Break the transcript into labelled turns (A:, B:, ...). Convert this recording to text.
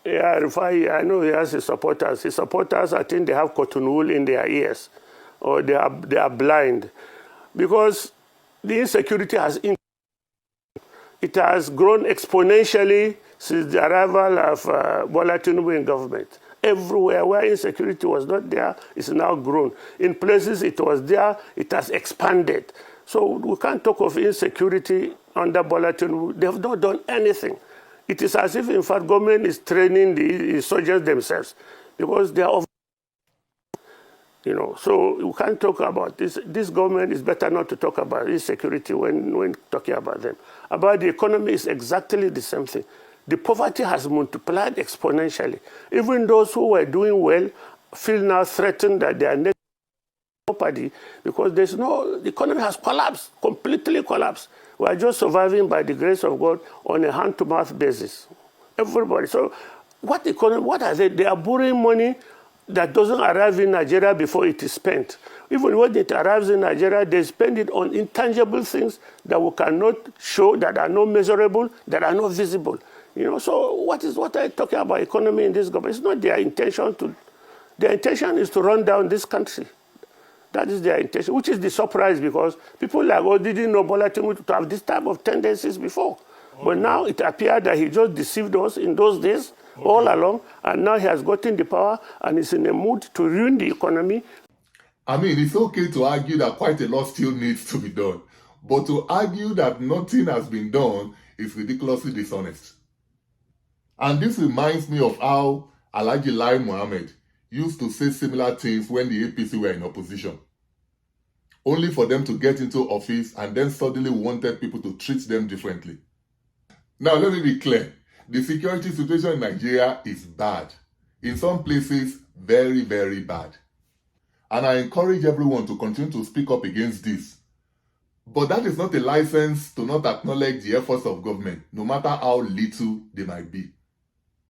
A: Yeah, Rufai, I know he has his supporters. His supporters, I think they have cotton wool in their ears, or they are blind, because the insecurity has grown exponentially since the arrival of Bola Tinubu in government. Everywhere where insecurity was not there, it's now grown. In places it was there, it has expanded. So we can't talk of insecurity under Bola Tinubu. They have not done anything. It is as if, in fact, government is training the insurgents themselves, because they are, so you can't talk about this. This government is better not to talk about insecurity when talking about them. About the economy is exactly the same thing. The poverty has multiplied exponentially. Even those who were doing well feel now threatened that they are next property, because the economy has collapsed, completely collapsed. We are just surviving by the grace of God on a hand-to-mouth basis. Everybody. So what are they? They are borrowing money that doesn't arrive in Nigeria before it is spent. Even when it arrives in Nigeria, they spend it on intangible things that we cannot show, that are not measurable, that are not visible. So what are you talking about economy in this government? It's not their intention to. Their intention is to run down this country. That is their intention, which is the surprise, because people like, didn't know Bola Tinubu to have this type of tendencies before. Okay. But now it appeared that he just deceived us in those days, all along, and now he has gotten the power and is in a mood to ruin the economy.
B: I mean, it's okay to argue that quite a lot still needs to be done, but to argue that nothing has been done is ridiculously dishonest. And this reminds me of how Alhaji Lai Mohammed used to say similar things when the APC were in opposition, only for them to get into office and then suddenly wanted people to treat them differently. Now, let me be clear. The security situation in Nigeria is bad. In some places, very, very bad. And I encourage everyone to continue to speak up against this. But that is not a license to not acknowledge the efforts of government, no matter how little they might be.